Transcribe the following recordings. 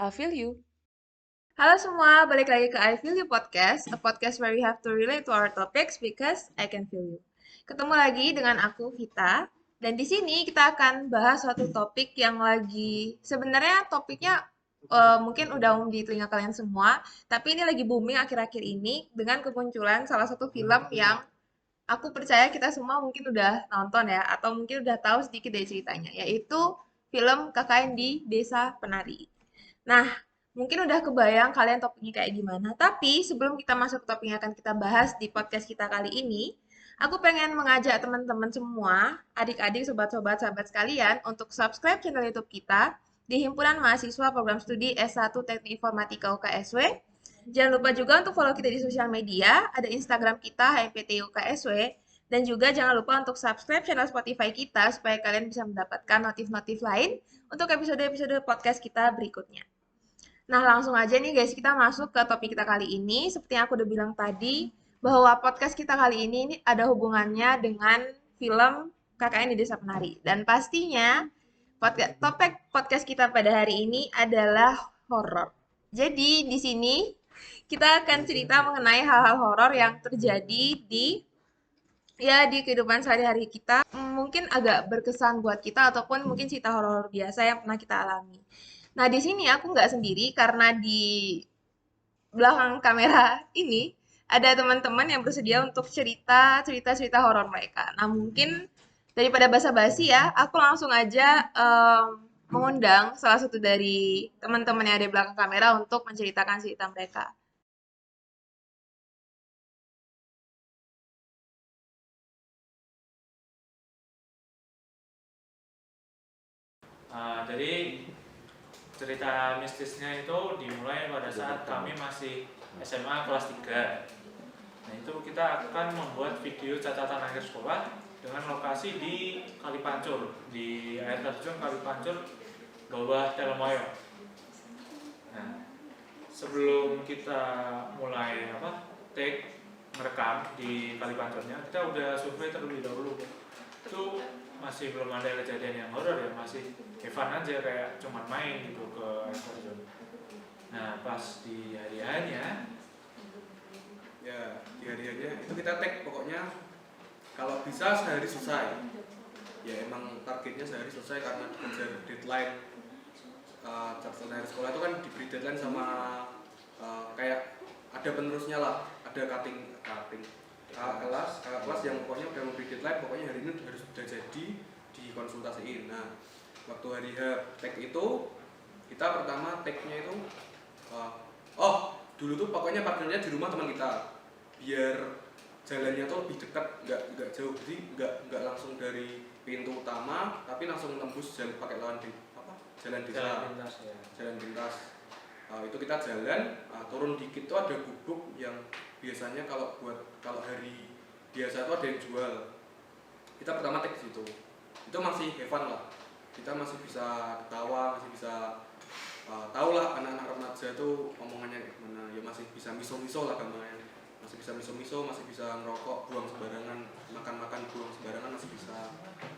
I feel you. Halo semua, balik lagi ke I Feel You Podcast, a podcast where we have to relate to our topics because I can feel you. Ketemu lagi dengan aku Vita, dan di sini kita akan bahas suatu topik yang lagi sebenarnya topiknya mungkin udah umum di telinga kalian semua, tapi ini lagi booming akhir-akhir ini dengan kemunculan salah satu film yang aku percaya kita semua mungkin udah nonton ya, atau mungkin udah tahu sedikit dari ceritanya, yaitu film KKN di Desa Penari. Nah, mungkin udah kebayang kalian topiknya kayak gimana. Tapi sebelum kita masuk ke topik yang akan kita bahas di podcast kita kali ini, aku pengen mengajak teman-teman semua, adik-adik, sobat-sobat, sahabat sekalian, untuk subscribe channel YouTube kita di Himpunan Mahasiswa Program Studi S1 Teknik Informatika UKSW. Jangan lupa juga untuk follow kita di sosial media, ada Instagram kita HMPT UKSW, dan juga jangan lupa untuk subscribe channel Spotify kita supaya kalian bisa mendapatkan notif-notif lain untuk episode-episode podcast kita berikutnya. Nah, langsung aja nih guys, kita masuk ke topik kita kali ini. Seperti yang aku udah bilang tadi, bahwa podcast kita kali ini ada hubungannya dengan film KKN di Desa Penari. Dan pastinya topik podcast kita pada hari ini adalah horor. Jadi di sini kita akan cerita mengenai hal-hal horor yang terjadi di di kehidupan sehari-hari kita. Mungkin agak berkesan buat kita ataupun mungkin cerita horor biasa yang pernah kita alami. Nah, di sini aku nggak sendiri karena di belakang kamera ini ada teman-teman yang bersedia untuk cerita-cerita horor mereka. Nah, mungkin daripada basa-basi ya, aku langsung aja mengundang salah satu dari teman-teman yang ada di belakang kamera untuk menceritakan cerita mereka. Jadi cerita mistisnya itu dimulai pada saat kami masih SMA kelas 3. Nah, itu kita akan membuat video catatan akhir sekolah dengan lokasi di Kalipancur, di air terjun Kalipancur bawah Telemoyo. Nah, sebelum kita mulai take merekam di Kalipancurnya, kita udah survei terlebih dahulu. Itu masih belum ada kejadian yang horor ya, masih fun aja kayak cuman main gitu ke air terjun. Nah, pas di hari-harinya itu kita tag pokoknya kalau bisa sehari selesai. Ya emang targetnya sehari selesai karena dikejar deadline. Catatan hari sekolah itu kan diberi deadline sama kayak ada penerusnya lah, ada cutting kakak kelas yang pokoknya udah memberi deadline, pokoknya hari ini harus sudah jadi dikonsultasiin. Nah, waktu hari H tag itu kita pertama tagnya itu dulu tuh pokoknya parkirnya di rumah teman kita biar jalannya tuh lebih dekat, nggak jauh, jadi nggak langsung dari pintu utama tapi langsung tembus jalan pakai jalan desa, jalan pintas. Itu kita jalan, turun dikit tuh ada gubuk yang biasanya kalau hari biasa tuh ada yang jual. Kita pertama take situ, itu masih have fun lah, kita masih bisa ketawa, masih bisa tahu lah anak-anak remaja tuh omongannya gimana, ya masih bisa miso-miso lah gampangnya, masih bisa miso-miso, masih bisa ngerokok, buang sembarangan, makan-makan buang sembarangan masih bisa.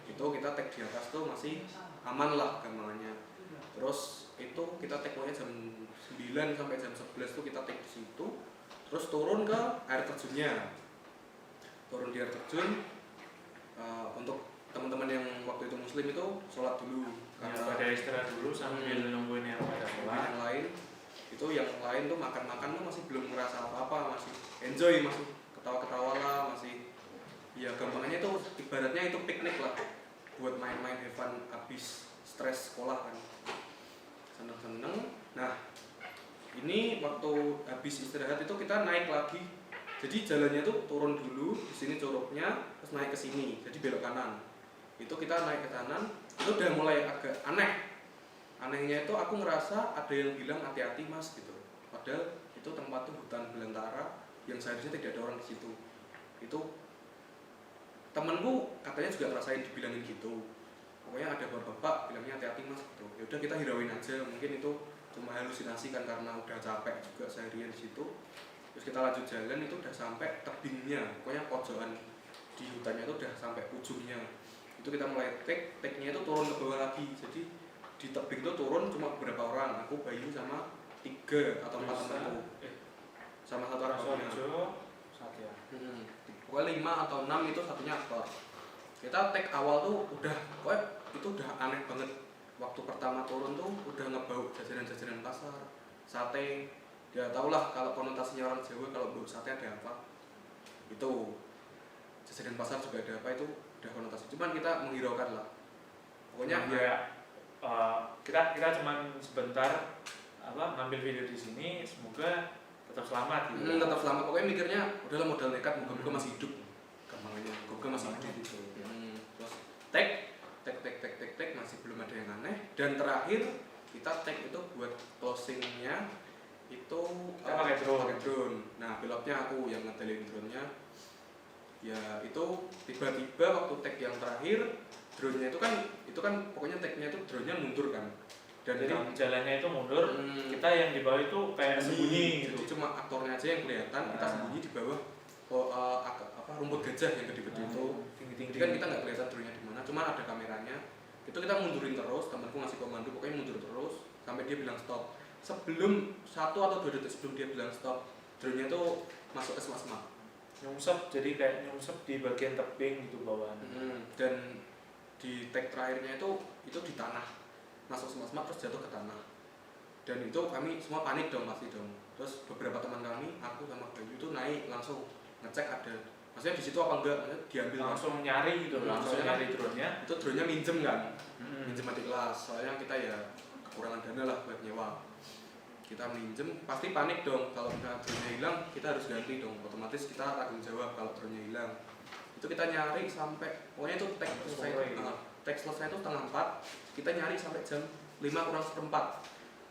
Itu kita take di atas tuh masih aman lah gampangnya. Terus itu kita take pokoknya jam 9 sampai jam 11 tuh kita take di situ. Terus turun ke air terjunnya. Turun di air terjun, untuk teman-teman yang waktu itu muslim itu sholat dulu karena pada istirahat dulu sambil nungguin yang pada pulang. Yang lain tuh makan-makan tuh masih belum ngerasa apa-apa, masih enjoy, masih ketawa-ketawa lah, masih ya gampangnya itu ibaratnya itu piknik lah, buat main-main have fun habis stres sekolah kan, seneng-seneng. Nah, ini waktu habis istirahat itu kita naik lagi, jadi jalannya tuh turun dulu di sini curugnya, terus naik ke sini, jadi belok kanan. Itu kita naik ke kanan, itu udah mulai agak aneh. Anehnya itu aku ngerasa ada yang bilang hati-hati mas gitu, padahal itu tempat tuh hutan belantara yang seharusnya tidak ada orang di situ. Itu temenku katanya juga ngerasain dibilangin gitu, pokoknya ada bapak-bapak bilangnya hati-hati mas gitu. Ya udah kita hirauin aja, mungkin itu cuma halusinasi kan karena udah capek juga seharian di situ. Terus kita lanjut jalan, itu udah sampai tebingnya, pokoknya pojokan di hutannya itu udah sampai ujungnya. Itu kita mulai take-nya itu turun ke bawah lagi, jadi di tebing itu turun cuma beberapa orang, aku Bayu sama 3 atau 4 temanku sama satu aktornya. Satya. Pokoknya 5 atau 6 itu satunya aktor. Kita take awal tuh udah pokoknya itu udah aneh banget. Waktu pertama turun tuh udah ngebau jajanan-jajanan pasar, sate. Ya tau lah kalau konotasinya orang Jawa kalau bau sate ada apa. Itu jajanan pasar juga ada apa, itu udah konotasi. Cuman kita menghiraukan lah. Pokoknya kita cuman sebentar ngambil video di sini, semoga tetap selamat gitu. Tetap selamat. Pokoknya mikirnya udahlah modal nekat, moga-moga masih hidup. Gampangnya, moga masih hidup gitu. Terus tag masih belum ada yang aneh. Dan terakhir kita tag itu buat closingnya itu kita pakai drone. Nah pilotnya aku yang ngedelin drone-nya. Ya itu tiba-tiba waktu tag yang terakhir drone-nya itu kan pokoknya tag-nya itu drone-nya mundur kan. Dan jadi jalannya itu mundur, kita yang di bawah itu kayak sembunyi gitu. Jadi cuma aktornya aja yang kelihatan, kita sembunyi di bawah rumput gajah yang gede-gede itu. Tinggi-tinggi. Jadi kan kita nggak kelihatan drone-nya di mana, cuma ada kameranya. Itu kita mundurin terus, temanku ngasih komando pokoknya mundur terus sampai dia bilang stop. Sebelum 1 atau 2 detik sebelum dia bilang stop, drone-nya itu masuk ke semak-semak. Nyungsep, jadi kayak nyungsep di bagian tebing gitu bawah. Dan di tag terakhirnya itu di tanah, masuk semak-semak terus jatuh ke tanah. Dan itu kami semua panik dong pasti dong. Terus beberapa teman kami, aku sama Bayu itu naik langsung ngecek ada, maksudnya di situ apa enggak, maksudnya diambil langsung nyari gitu, langsung nyari drone-nya. Itu drone-nya minjem kan, minjem adik kelas, soalnya kita ya kekurangan dana lah buat nyewa. Kita minjem, pasti panik dong kalau misalnya drone-nya hilang, kita harus ganti dong, otomatis kita tanggung jawab kalau drone-nya hilang. Itu kita nyari sampai, pokoknya itu tag selesai itu setengah 4, kita nyari sampai jam 5:45.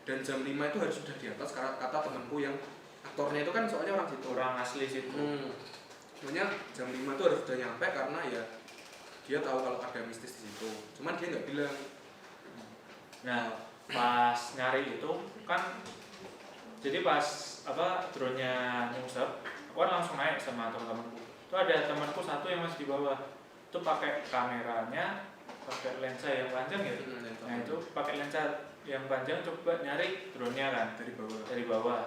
Dan jam 5 itu harus sudah di atas, kata temanku yang aktornya itu kan soalnya orang situ, orang asli situ. Pokoknya jam 5 itu harus sudah nyampe karena ya dia tahu kalau ada mistis di situ. Cuman dia nggak bilang. Nah, pas nyari itu kan jadi pas drone-nya nyungsep, aku kan langsung naik sama teman-temanku. Itu ada temanku satu yang masih di bawah. Itu pakai kameranya, pakai lensa yang panjang ya. Nah, itu pakai lensa yang panjang coba nyari drone-nya kan dari bawah.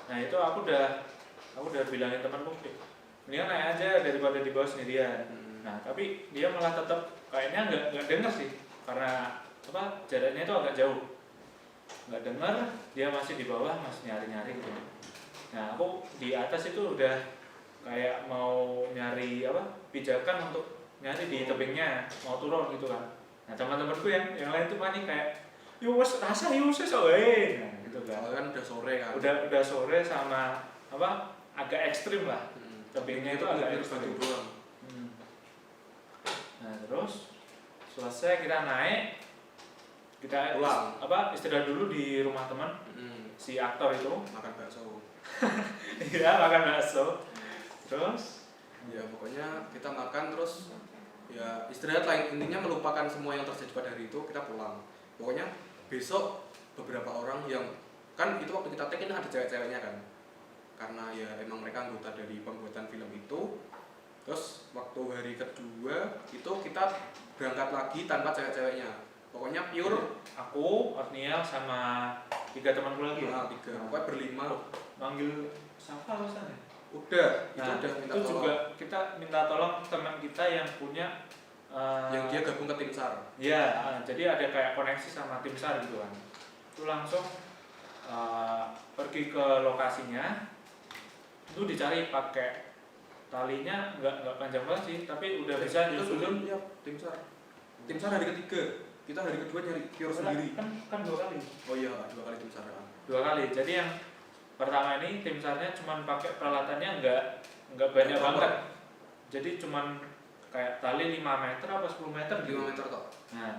Nah, itu aku udah bilangin temanku, mendingan naik aja daripada di bawah sendirian. Nah, tapi dia malah tetap kayaknya nggak dengar sih, karena jaraknya itu agak jauh. Nggak dengar, dia masih di bawah, masih nyari-nyari gitu. Nah, aku di atas itu udah kayak mau nyari pijakan untuk nyari di tebingnya, mau turun gitu kan. Nah, teman-temanku yang lain tuh panik kayak, yo wes rasa yo wes wae. Nah, gitu kan. Kan udah sore kan. Udah sore sama agak ekstrim lah. Tebingnya itu agak ekstrim. Nah, terus selesai kita naik, kita pulang. Istirahat dulu di rumah teman. Si aktor itu makan bakso. Iya, makan bakso. Terus ya pokoknya kita makan terus ya istirahat lah, intinya melupakan semua yang terjadi pada hari itu, kita pulang. Pokoknya besok beberapa orang yang kan itu waktu kita take ini ada cewek-ceweknya kan, karena ya emang mereka anggota dari pembuatan film itu. Terus waktu hari kedua itu kita berangkat lagi tanpa cewek-ceweknya, pokoknya pure aku, Arniel sama 3 temanku lagi. Pokoknya berlima. Manggil siapa alasannya? Udah, nah, itu udah minta itu tolong. Juga kita minta tolong teman kita yang punya yang dia gabung ke tim SAR. Iya, jadi ada kayak koneksi sama tim SAR gitu kan. Itu langsung pergi ke lokasinya. Itu dicari pakai talinya nggak panjang banget sih, tapi udah bisa nyusulin. Ya, tim SAR hari ketiga. Kita hari kedua nyari pure sendiri. Kan 2 kali. Oh iya, 2 kali tim SAR. 2 kali. Jadi yang pertama ini tim SAR-nya cuma pakai peralatannya nggak banyak banget. Jadi cuma kayak tali 5 meter apa 10 meter gitu. 5 meter toh. Nah,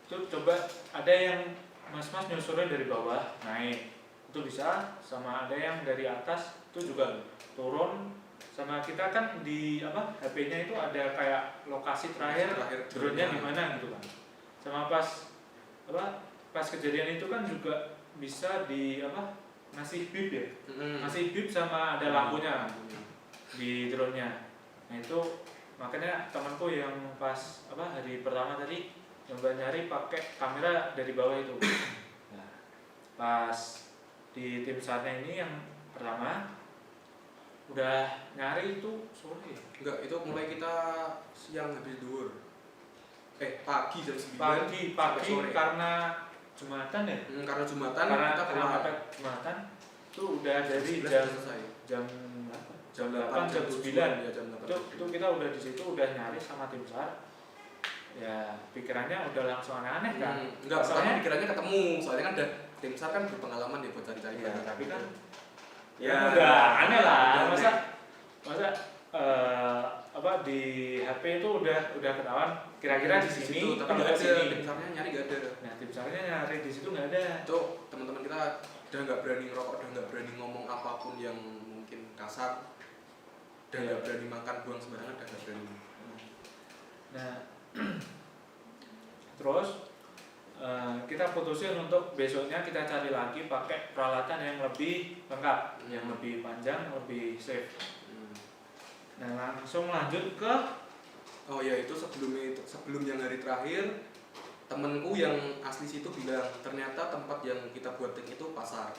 itu coba ada yang mas-mas nyusurin dari bawah naik. Itu bisa, sama ada yang dari atas itu juga turun. Sama kita kan di HP-nya itu ada kayak lokasi terakhir drone-nya di mana gitu kan. Sama pas kejadian itu kan juga bisa di ngasih bip ya. Ngasih bip sama ada lampunya di drone-nya. Nah, itu makanya temanku yang pas hari pertama tadi nyoba nyari pakai kamera dari bawah itu. Nah, pas di tim SARnya ini yang pertama udah nyari itu sore. Enggak, itu mulai kita siang habis duhur. Pagi jam 9 Pagi sampai sore. karena Jumatan ya? Karena Jumatan Karena kita keluar. Jumatan itu udah dari 11 jam selesai. jam Jam 8 jam 9 ya, jam 8. itu kita udah di situ udah nyari sama tim SAR. Ya pikirannya udah langsung aneh-aneh kan. Enggak, soalnya pikirannya ketemu. Soalnya kan udah tim SAR kan berpengalaman ya buat cari-cari ya, banyak. tapi kan Ya, udah aneh lah. udah Masa aneh. di HP itu udah ketahuan kira-kira di sini tapi kalau nggak di ada, sini. tim SAR-nya nyari nggak ada. Nah, tim SAR-nya nyari di situ nggak ada. Itu teman-teman kita udah nggak berani ngerokok, udah nggak berani ngomong apapun yang mungkin kasar, udah nggak berani makan buang sembarangan, udah nggak berani. Nah, terus kita putusin untuk besoknya kita cari lagi pakai peralatan yang lebih lengkap, yang lebih panjang, lebih safe. Nah, langsung lanjut ke itu sebelum yang hari terakhir, temenku yang asli situ bilang ternyata tempat yang kita buat tik itu pasar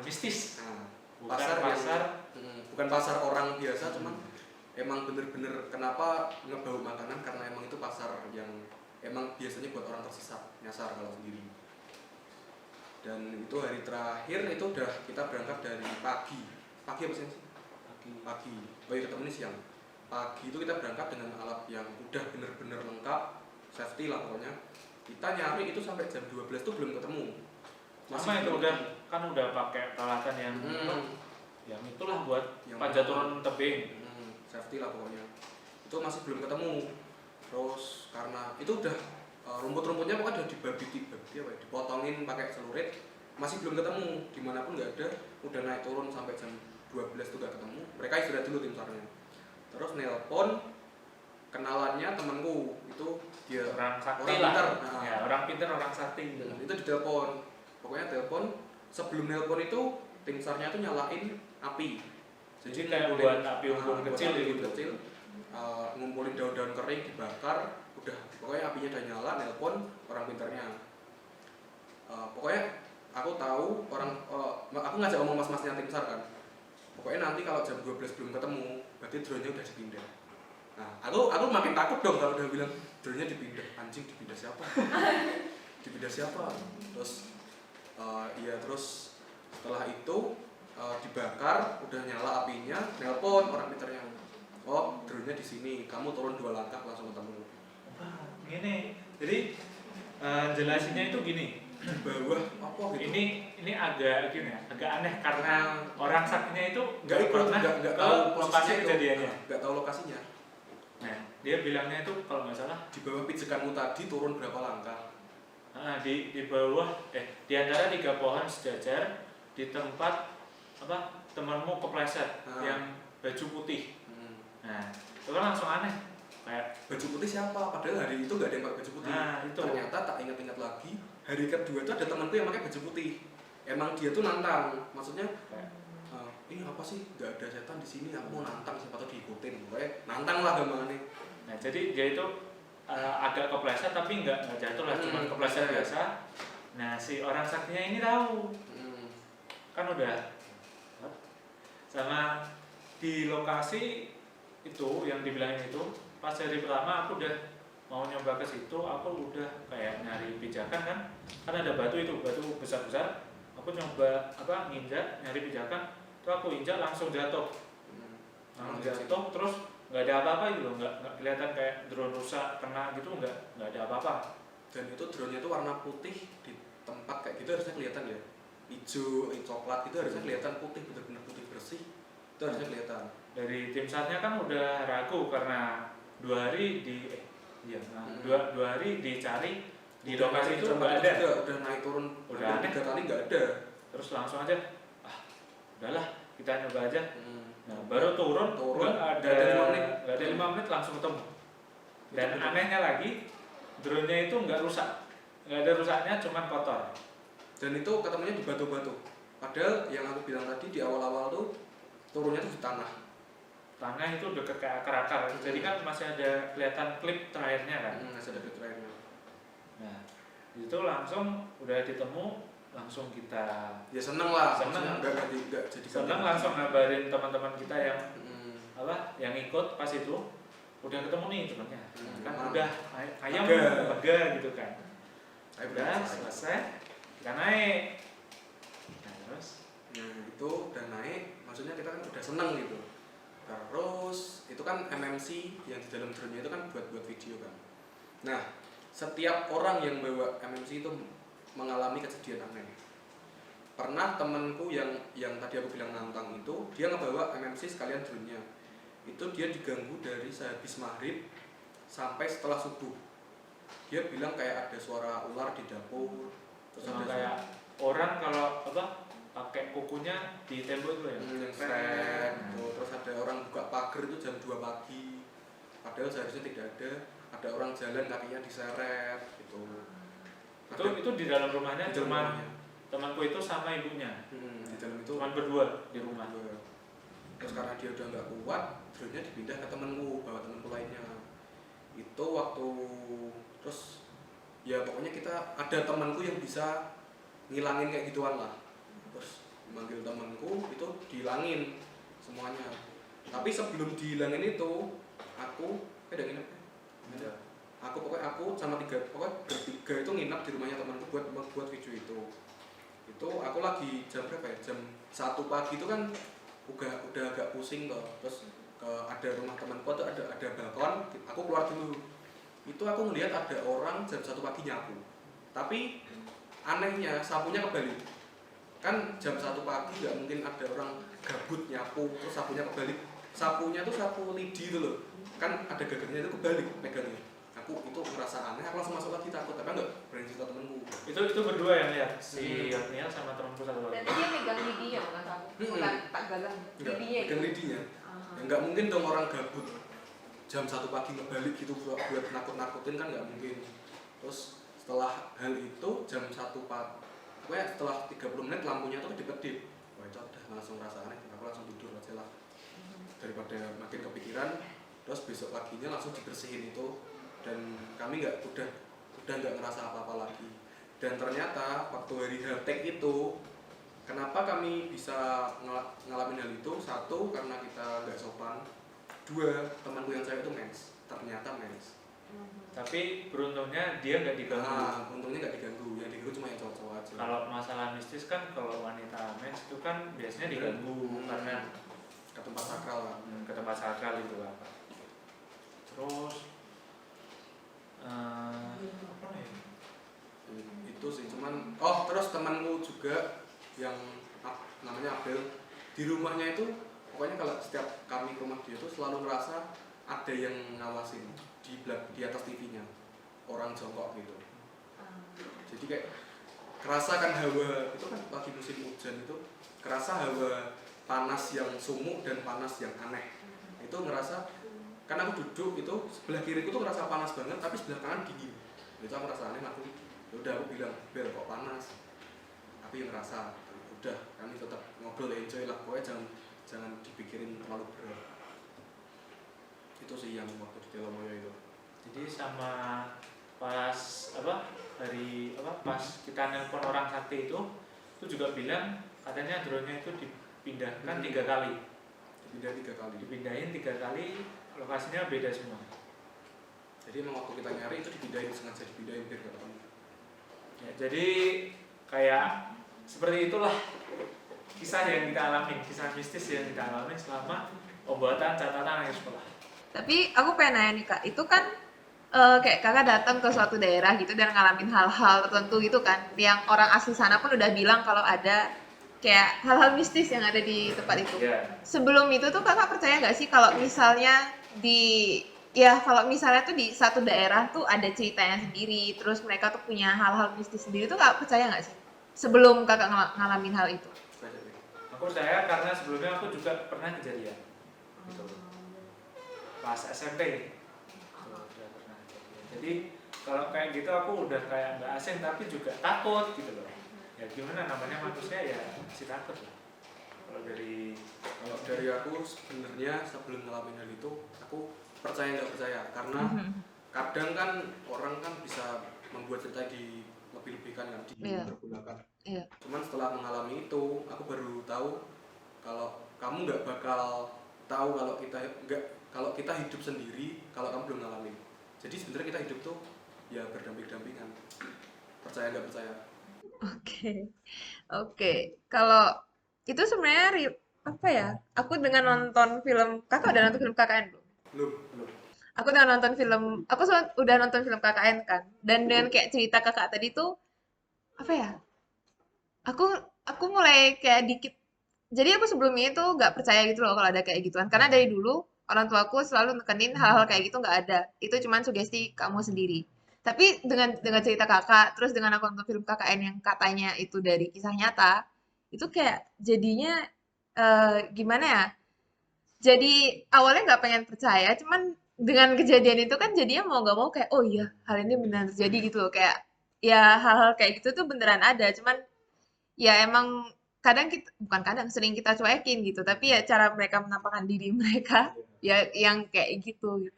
mistis. Nah, Bukan bukan pasar orang biasa, cuman emang bener-bener kenapa ngebau makanan karena emang itu pasar yang emang biasanya buat orang tersesat nyasar kalau sendiri. Dan itu hari terakhir itu udah kita berangkat dari pagi apa sih? Pagi. Oh iya, ketemu siang. Pagi itu kita berangkat dengan alat yang udah bener-bener lengkap, safety lah pokoknya. Kita nyari itu sampai jam 12 tuh belum ketemu. Sama itu udah pakai peralatan yang itulah buat yang panjat turun tebing. Safety lah pokoknya. Itu masih belum ketemu. Terus karena itu udah rumput-rumputnya pokoknya udah dipotongin pakai celurit, masih belum ketemu, dimanapun nggak ada. Udah naik turun sampai jam 12 tuh nggak ketemu. Mereka istirahat dulu tim SAR-nya. Terus nelpon kenalannya temanku, itu dia orang sakti orang lah. pintar. Ya, orang pintar, orang sakti gitu. Itu ditelepon. Pokoknya telepon, sebelum nelpon itu tim SAR-nya tuh nyalain api. Jadi kayak buat api unggun kecil gitu. Ngumpulin daun-daun kering dibakar, udah pokoknya apinya udah nyala, nelpon orang pintarnya. Pokoknya aku tahu aku ngajak ngomong mas-masnya tim SAR kan. Pokoknya nanti kalau jam 12 belum ketemu, berarti drone-nya udah dipindah. Nah, aku makin takut dong kalau udah bilang drone-nya dipindah. Anjing, dipindah siapa? Dipindah siapa? Terus terus setelah itu dibakar, udah nyala apinya, nelpon orang pintarnya. Oh, drone-nya di sini. Kamu turun 2 langkah langsung ketemu. Wah, gini. Jadi jelasinnya itu gini. Bawah apa gitu? Ini agak aneh karena orang saktinya itu nggak pernah nggak ke tahu lokasi itu. kejadiannya. Nggak tahu lokasinya. Nah, dia bilangnya itu kalau nggak salah Di bawah pijakanmu tadi turun berapa langkah? di bawah di antara 3 pohon sejajar di tempat temanmu kepleset yang baju putih. Nah, itu kan langsung aneh. Kayak Baju putih siapa? Padahal hari itu nggak ada yang pakai baju putih. Nah, itu. Ternyata tak ingat-ingat lagi, hari kedua tuh ada temanku yang pakai baju putih. Emang dia tuh nantang, maksudnya ini apa sih? Nggak ada setan di sini, aku mau nantang, siapa tuh diikutin. Pokoknya nantang lah gampangannya. Nah, jadi dia itu agak kepleset tapi nggak jatuh lah, cuma kepleset biasa. Nah, si orang saktinya ini tahu. Kan udah sama di lokasi itu yang dibilangin itu, pas hari pertama aku udah mau nyoba ke situ, aku udah kayak nyari pijakan kan ada batu besar-besar, aku nyoba nginjak nyari pijakan, tuh aku injak langsung jatuh. Jatuh terus nggak ada apa-apa gitu, nggak kelihatan kayak drone rusak kena gitu, nggak ada apa-apa. Dan itu drone-nya tuh warna putih, di tempat kayak gitu harusnya kelihatan ya, hijau, coklat itu harusnya kelihatan putih, bener-bener putih bersih, itu harusnya kelihatan. Dari tim SAR-nya kan udah ragu karena 2 hari dua hari dicari di lokasi itu nggak ada. Udah naik turun udah 3 kali nggak ada. Terus langsung aja, udahlah kita nyoba aja. Nah, baru turun nggak ada 5 menit langsung ketemu. Dan anehnya lagi, drone-nya itu nggak rusak, nggak ada rusaknya, cuma kotor. Dan itu ketemunya di batu-batu. Padahal yang aku bilang tadi di awal-awal tuh turunnya tuh di tanah. tanah itu deket kayak akar-akar. Jadi kan masih ada kelihatan klip terakhirnya kan. Masih ada terakhirnya. Nah, itu langsung udah ditemu, langsung kita Ya seneng lah, seneng, nggak jadi seneng langsung ngabarin teman-teman kita yang yang ikut pas itu udah ketemu nih temannya, kan udah ayam lega gitu kan. Udah selesai, kita naik. Nah, terus itu udah naik, maksudnya kita kan udah seneng gitu. Terus itu kan MMC yang di dalam drone-nya itu kan buat video kan. Nah, setiap orang yang bawa MMC itu mengalami kejadian aneh. Pernah temanku yang tadi aku bilang nantang itu, dia ngebawa MMC sekalian drone-nya. Itu dia diganggu dari sehabis maghrib sampai setelah subuh. Dia bilang kayak ada suara ular di dapur, terus ada kayak orang kalau pakai kukunya di tembok itu ya, yang seret gitu. Terus ada orang buka pagar itu jam 2 pagi, padahal seharusnya tidak ada orang jalan kakinya diseret gitu. Itu di dalam rumahnya cuma temanku itu sama ibunya. Di dalam itu cuma berdua di rumah. Terus karena dia udah nggak kuat, drone-nya dipindah ke temenku, bawa temenku lainnya. Itu waktu terus ya pokoknya kita ada temanku yang bisa ngilangin kayak gituan lah. Terus manggil temanku itu dihilangin semuanya. Tapi sebelum dihilangin itu aku udah nginep. Aku sama bertiga itu nginep di rumahnya temanku buat video itu. Itu aku lagi jam berapa ya? Jam 1 pagi itu kan udah agak pusing toh. Terus ada rumah temanku ada balkon, aku keluar dulu. Itu aku ngelihat ada orang jam 1 pagi nyapu. Tapi anehnya sapunya kebalik. Kan jam 1 pagi nggak mungkin ada orang gabut nyapu terus sapunya kebalik. Sapunya tuh sapu lidi itu loh. Kan ada gagarnya itu kebalik megangnya. Aku itu ngerasa aneh, aku langsung masuk lagi takut, tapi enggak berani cerita temenku. Itu berdua yang lihat, si Agnia sama temanku satu lagi. Dan dia megang lidinya bukan sapu, bukan tak gagang. Lidinya. Megang lidinya. Ya nggak mungkin dong orang gabut jam 1 pagi ngebalik gitu buat nakut-nakutin kan nggak mungkin. Terus setelah hal itu jam 1 pagi, pokoknya setelah 30 menit lampunya tuh kedip-kedip. Wah itu udah langsung rasa aneh, aku langsung tidur aja lah. Daripada makin kepikiran, terus besok paginya langsung dibersihin itu. Dan kami udah nggak ngerasa apa-apa lagi. Dan ternyata waktu hari Haltek itu, kenapa kami bisa ngalamin hal itu? Satu, karena kita nggak sopan. Dua, temanku yang cewek itu mens, ternyata mens. Tapi beruntungnya dia nggak diganggu. Untungnya nggak diganggu, yang diganggu cuma yang cowok-cowok aja. Kalau masalah mistis kan kalau wanita mens itu kan biasanya diganggu karena ke tempat sakral kan. Ke tempat sakral itu kan. Terus apa ya? Itu sih cuman terus temanku juga yang namanya Abel, di rumahnya itu pokoknya kalau setiap kami ke rumah dia tuh selalu ngerasa ada yang ngawasin di atas TV-nya, orang jongkok gitu. Jadi kayak kerasa kan hawa itu kan lagi musim hujan itu, kerasa hawa panas yang sumuk dan panas yang aneh. Itu ngerasa kan aku duduk itu sebelah kiriku tuh ngerasa panas banget tapi sebelah kanan dingin. Itu aku ngerasa aneh, udah aku bilang Bel kok panas. Tapi yang ngerasa udah kami tetap ngobrol enjoy lah, pokoknya jangan dipikirin terlalu berat. Itu sih yang waktu di Telomoyo itu. Jadi sama pas pas kita nelpon orang sakti itu juga bilang katanya drone-nya itu dipindahkan 3 kali. Dipindahin 3 kali, lokasinya beda semua. Jadi emang waktu kita nyari itu sengaja dipindahin biar gak ketemu. Ya, jadi kayak seperti itulah kisah yang kita alami, kisah mistis yang kita alami selama pembuatan catatan akhir sekolah. Tapi aku pengen nanya nih Kak, itu kan kayak kakak datang ke suatu daerah gitu dan ngalamin hal-hal tertentu gitu kan, yang orang asli sana pun udah bilang kalau ada kayak hal-hal mistis yang ada di tempat itu. Yeah. Sebelum itu tuh kakak percaya nggak sih kalau misalnya tuh di satu daerah tuh ada ceritanya sendiri, terus mereka tuh punya hal-hal mistis sendiri tuh kakak percaya nggak sih? Sebelum kakak ngalamin hal itu? Aku percaya karena sebelumnya aku juga pernah kejadian. Gitu. Pas SMP. Jadi kalau kayak gitu aku udah kayak nggak asing tapi juga takut gitu loh. Ya gimana namanya manusia ya masih takut lah. Kalau dari Kalau dari aku sebenarnya sebelum ngalamin hal itu aku percaya nggak percaya karena kadang kan orang kan bisa membuat cerita di lebih-lebihkan kan Iya. dipergunakan. Iya. Cuman setelah mengalami itu aku baru tahu kalau kamu nggak bakal tahu kalau kita hidup sendiri kalau kamu belum ngalamin. Jadi sebenarnya kita hidup tuh ya berdamping-dampingan. Percaya nggak percaya. Oke. Oke. Kalau itu sebenarnya apa ya? Aku dengan nonton film, kakak udah nonton film KKN belum? Belum, belum. Aku udah nonton film, udah nonton film KKN kan. Dan dengan kayak cerita kakak tadi tuh, apa ya? Aku aku mulai kayak dikit. Jadi aku sebelumnya itu nggak percaya gitu loh kalau ada kayak gituan. Karena dari dulu orang tuaku selalu nekenin hal-hal kayak gitu nggak ada. Itu cuman sugesti kamu sendiri. Tapi dengan cerita kakak, terus dengan aku nonton film KKN yang katanya itu dari kisah nyata, itu kayak jadinya gimana ya? Jadi awalnya nggak pengen percaya, cuman dengan kejadian itu kan jadinya mau nggak mau kayak oh iya hal ini beneran terjadi gitu loh. Kayak ya hal-hal kayak gitu tuh beneran ada, cuman ya emang kadang kita bukan kadang sering kita cuekin gitu tapi ya cara mereka menampakkan diri mereka ya yang kayak gitu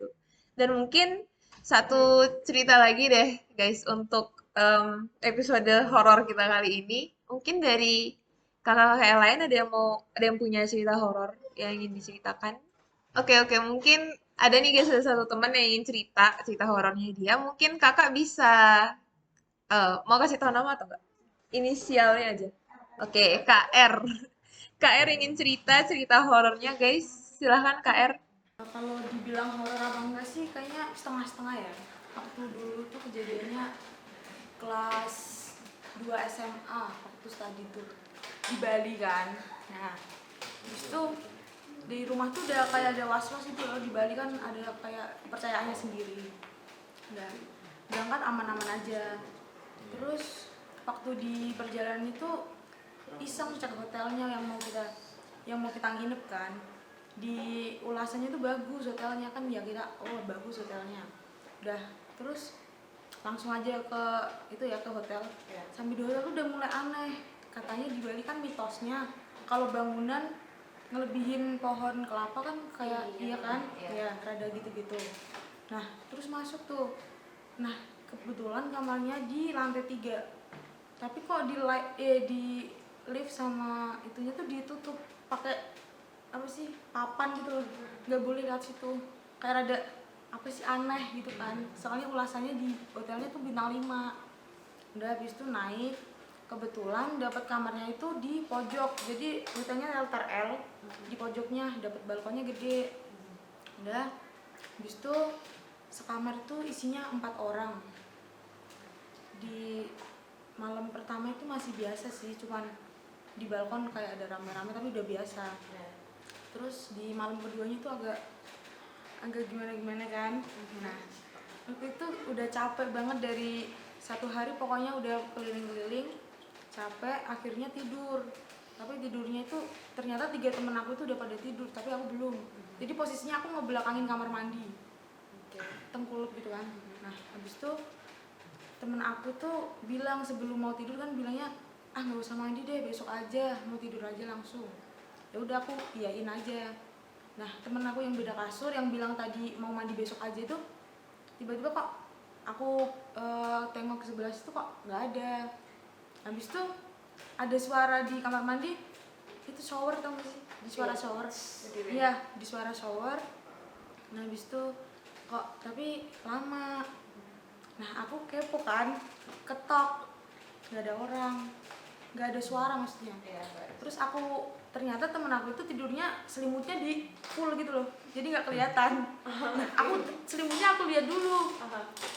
dan mungkin satu cerita lagi deh guys untuk episode horor kita kali ini mungkin dari kakak-kakak yang lain ada yang punya cerita horor yang ingin diceritakan. Oke, mungkin ada nih guys ada satu teman yang ingin cerita cerita horornya dia mungkin kakak bisa mau kasih tahu nama atau enggak inisialnya aja. Oke, KR. KR ingin cerita horornya, guys. Silahkan KR. Kalau dibilang horor apa enggak sih, kayaknya setengah-setengah ya. Waktu dulu tuh kejadiannya kelas 2 SMA, waktu studi tuh di Bali kan. Nah, habis itu di rumah tuh udah kayak ada was-was gitu loh. Di Bali kan ada kayak kepercayaannya sendiri. Dan berangkat aman-aman aja. Terus waktu di perjalanan itu iseng cek hotelnya yang mau kita nginep kan. Di ulasannya tuh bagus hotelnya kan, ya kita oh bagus hotelnya udah. Terus langsung aja ke itu ya, ke hotel. Sambil di hotel tuh udah mulai aneh, katanya di Bali kan mitosnya kalau bangunan ngelebihin pohon kelapa kan kayak iya kan ya rada gitu-gitu. Nah terus masuk tuh, nah kebetulan kamarnya di lantai 3 tapi kok di lift sama itunya tuh ditutup pakai apa sih papan gitu loh, nggak boleh lihat situ. Kayak ada apa sih aneh gitu kan, soalnya ulasannya di hotelnya tuh bintang 5. Udah habis itu naik, kebetulan dapat kamarnya itu di pojok, jadi hotelnya altar L di pojoknya, dapat balkonnya gede. Udah habis itu sekamar itu isinya 4 orang. Di malam pertama itu masih biasa sih, cuman di balkon kayak ada rame-rame tapi udah biasa. Terus di malam keduanya itu agak gimana kan. Nah waktu itu udah capek banget dari satu hari, pokoknya udah keliling-keliling capek, akhirnya tidur. Tapi tidurnya itu ternyata 3 temen aku itu udah pada tidur tapi aku belum. Jadi posisinya aku ngebelakangin kamar mandi, tengkulep gitu kan. Nah habis itu temen aku tuh bilang sebelum mau tidur kan bilangnya nggak usah mandi deh, besok aja, mau tidur aja langsung. Ya udah aku iyain aja. Nah temen aku yang beda kasur yang bilang tadi mau mandi besok aja itu tiba-tiba kok aku tengok ke sebelah situ kok nggak ada. Habis itu ada suara di kamar mandi, itu shower tau gak sih, di suara shower. Iya di suara shower. Nah habis itu kok tapi lama. Nah aku kepo kan, ketok, nggak ada orang, nggak ada suara maksudnya. Terus aku ternyata temen aku itu tidurnya selimutnya di full gitu loh, jadi nggak kelihatan. Nah, aku selimutnya aku lihat dulu.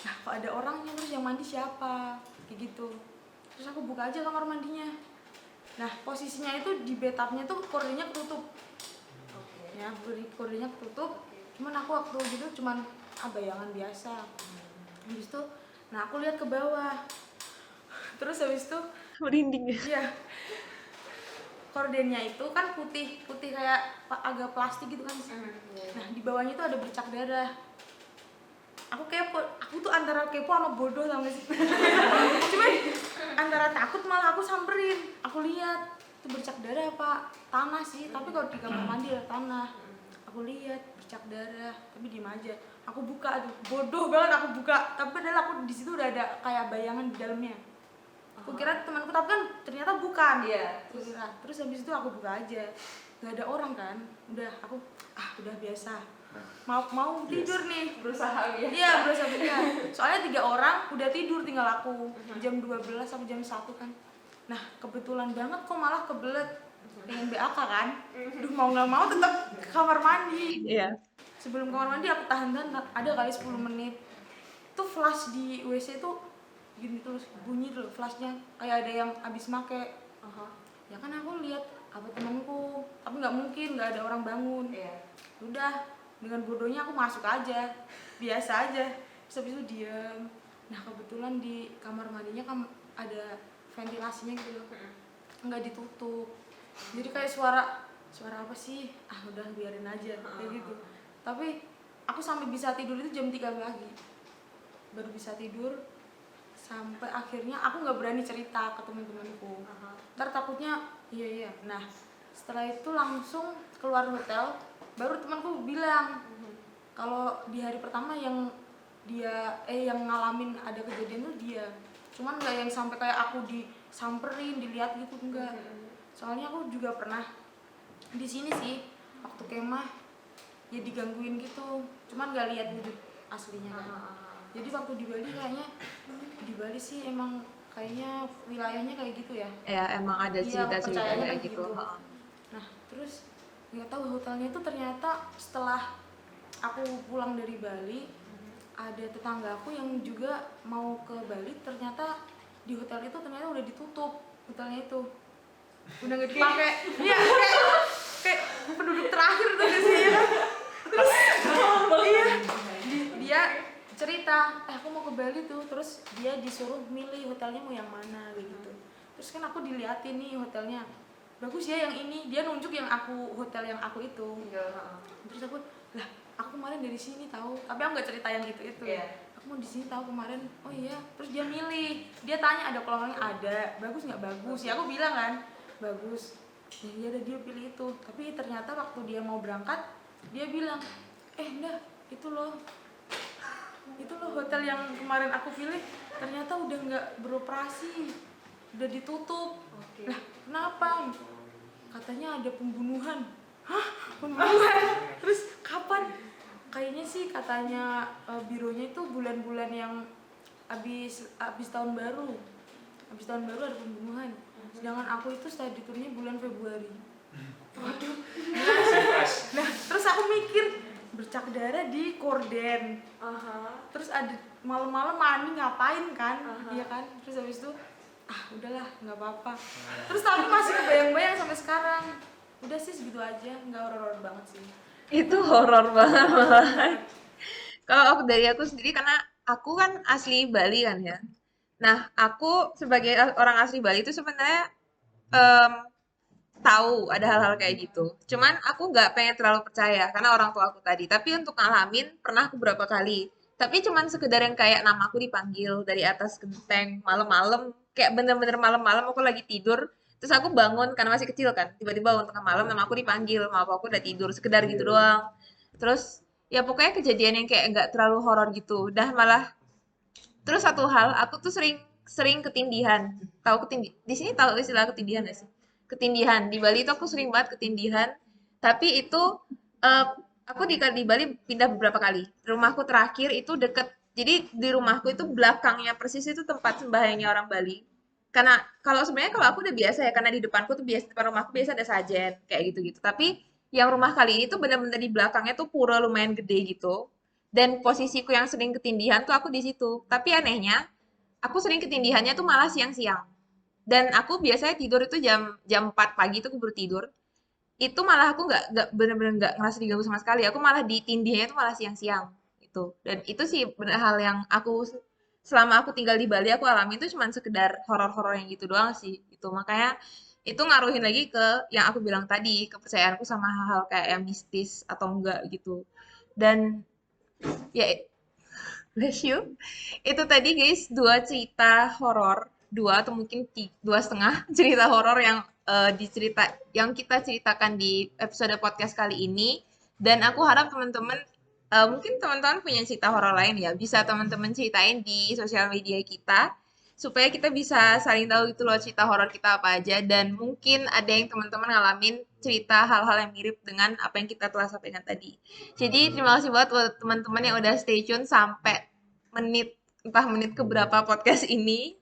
Nah kok ada orangnya, terus yang mandi siapa kayak gitu. Terus aku buka aja kamar mandinya. Nah posisinya itu di bathtubnya tuh kordennya ketutup. Ya kordennya ketutup, cuman aku waktu gitu cuman bayangan biasa. Habis itu nah aku lihat ke bawah, terus habis itu Merinding ya. iya kordennya itu kan putih kayak agak plastik gitu kan. Nah di bawahnya itu ada bercak darah. Aku kepo, aku tuh antara kepo sama bodoh tau gak sih. Cuma antara takut malah aku samperin, aku lihat itu bercak darah apa tanah sih, tapi kalau di kamar mandi ada tanah. Aku lihat bercak darah tapi diem aja. Aku buka tuh, bodoh banget aku buka, tapi padahal aku di situ udah ada kayak bayangan di dalamnya. Aku kira temanku, tapi kan ternyata bukan. Iya. Terus habis itu aku buka aja, nggak ada orang kan. Udah aku udah biasa. Mau tidur nih, Berusaha ya. iya berusaha benar. Soalnya 3 orang udah tidur, tinggal aku. Jam 12 sampai jam 1 kan. Nah kebetulan banget kok malah kebelet pengen BAK kan. Duh mau nggak mau tetap ke kamar mandi. Iya. Sebelum kamar mandi aku tahan-tahan ada kali 10 menit. Tuh flash di WC tuh gini terus bunyi tuh flashnya kayak ada yang habis make. Ya kan aku lihat apa temanku, tapi nggak mungkin nggak ada orang bangun. Iya. Udah dengan bodohnya aku masuk aja, biasa aja. Terus habis itu diam. Nah kebetulan di kamar mandinya kan ada ventilasinya gitu loh, nggak ditutup. Jadi kayak suara apa sih? Udah biarin aja kayak gitu. Tapi aku sampai bisa tidur itu jam 3 pagi, baru bisa tidur. Sampai akhirnya aku nggak berani cerita ke teman-temanku. Ntar takutnya iya. Nah setelah itu langsung keluar hotel. Baru temanku bilang kalau di hari pertama yang dia yang ngalamin ada kejadian tuh dia, cuman nggak yang sampai kayak aku disamperin, dilihat gitu, enggak. Soalnya aku juga pernah di sini sih waktu kemah ya digangguin gitu, cuman nggak lihat wujud aslinya kan. Jadi waktu di Bali kayaknya, di Bali sih emang kayaknya wilayahnya kayak gitu ya. Ya emang ada Iya, cerita-cerita percayanya kayak kan gitu. gitu. Nah terus nggak tahu hotelnya itu ternyata setelah aku pulang dari Bali, ada tetanggaku yang juga mau ke Bali, ternyata di hotel itu ternyata udah ditutup hotelnya itu, udah nggak dipakai. Iya kayak penduduk terakhir tuh di sini. Terus iya dia cerita aku mau ke Bali tuh, terus dia disuruh milih hotelnya mau yang mana gitu. Terus kan aku diliatin nih hotelnya, bagus ya yang ini, dia nunjuk yang hotel yang aku itu. Terus aku aku kemarin dari sini tahu, tapi aku nggak cerita yang itu. Aku mau di sini tahu kemarin. Oh iya. Terus dia milih, dia tanya ada kolomnya, ada, bagus nggak bagus ya, aku bilang kan bagus. Ya ada, dia pilih itu. Tapi ternyata waktu dia mau berangkat dia bilang nah itu loh hotel yang kemarin aku pilih ternyata udah nggak beroperasi, udah ditutup. Lah kenapa? Katanya ada pembunuhan. Hah? Pembunuhan? Terus kapan? Kayaknya sih katanya bironya itu bulan-bulan yang habis tahun baru. Habis tahun baru ada pembunuhan. Sedangkan aku itu study tournya bulan Februari. Waduh. Nah, terus aku mikir bercak darah di korden. Terus ada malam-malam mandi ngapain kan? Iya kan? Terus habis itu udahlah nggak apa-apa. Terus tapi masih kebayang-bayang sampai sekarang. Udah sih segitu aja, nggak horor banget sih. Itu horor banget malah. Kalau dari aku sendiri, karena aku kan asli Bali kan ya. Nah, aku sebagai orang asli Bali itu sebenarnya em, tahu ada hal-hal kayak gitu. Cuman aku nggak pengen terlalu percaya karena orang tua aku tadi. Tapi untuk ngalamin pernah aku beberapa kali. Tapi cuman sekedar yang kayak nama aku dipanggil dari atas genteng malam-malam, kayak bener-bener malam-malam aku lagi tidur. Terus aku bangun karena masih kecil kan. Tiba-tiba untuk malam nama aku dipanggil, sama aku udah tidur sekedar gitu doang. Terus ya pokoknya kejadian yang kayak nggak terlalu horor gitu. Udah malah. Terus satu hal, aku tuh sering sering ketindihan. Tahu ketindih? Di sini tahu istilah ketindihan nggak sih? Ketindihan. Di Bali itu aku sering banget ketindihan. Tapi itu eh, aku di Bali pindah beberapa kali. Rumahku terakhir itu deket. Jadi di rumahku itu belakangnya persis itu tempat sembahyangnya orang Bali. Karena kalau sebenarnya kalau aku udah biasa ya, karena di depanku tuh biasa, depan rumahku biasa ada sajen kayak gitu-gitu. Tapi yang rumah kali ini tuh bener-bener di belakangnya tuh pura lumayan gede gitu. Dan posisiku yang sering ketindihan tuh aku di situ. Tapi anehnya, aku sering ketindihannya tuh malah siang-siang. Dan aku biasanya tidur itu jam jam 4 pagi itu aku baru tidur. Itu malah aku nggak bener-bener nggak ngerasa diganggu sama sekali. Aku malah ditindihnya itu malah siang-siang gitu. Dan itu sih bener hal yang aku selama aku tinggal di Bali aku alami itu cuman sekedar horor-horor yang gitu doang sih. Itu makanya itu ngaruhin lagi ke yang aku bilang tadi, kepercayaanku sama hal-hal kayak yang mistis atau enggak gitu. Dan ya bless you. Itu tadi guys, dua cerita horor, dua atau mungkin dua setengah cerita horor yang yang kita ceritakan di episode podcast kali ini. Dan aku harap teman-teman mungkin teman-teman punya cerita horor lain ya, bisa teman-teman ceritain di sosial media kita supaya kita bisa saling tahu gitu loh cerita horor kita apa aja, dan mungkin ada yang teman-teman ngalamin cerita hal-hal yang mirip dengan apa yang kita telah sampaikan tadi. Jadi terima kasih buat teman-teman yang udah stay tune sampai entah menit keberapa podcast ini.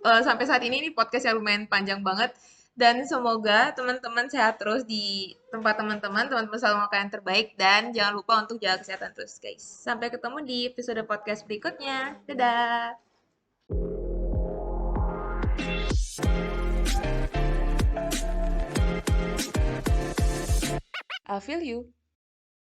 Sampai saat ini podcast yang lumayan panjang banget, dan semoga teman-teman sehat terus di tempat teman-teman selalu melakukan yang terbaik, dan jangan lupa untuk jaga kesehatan terus guys. Sampai ketemu di episode podcast berikutnya. Dadah. I feel you.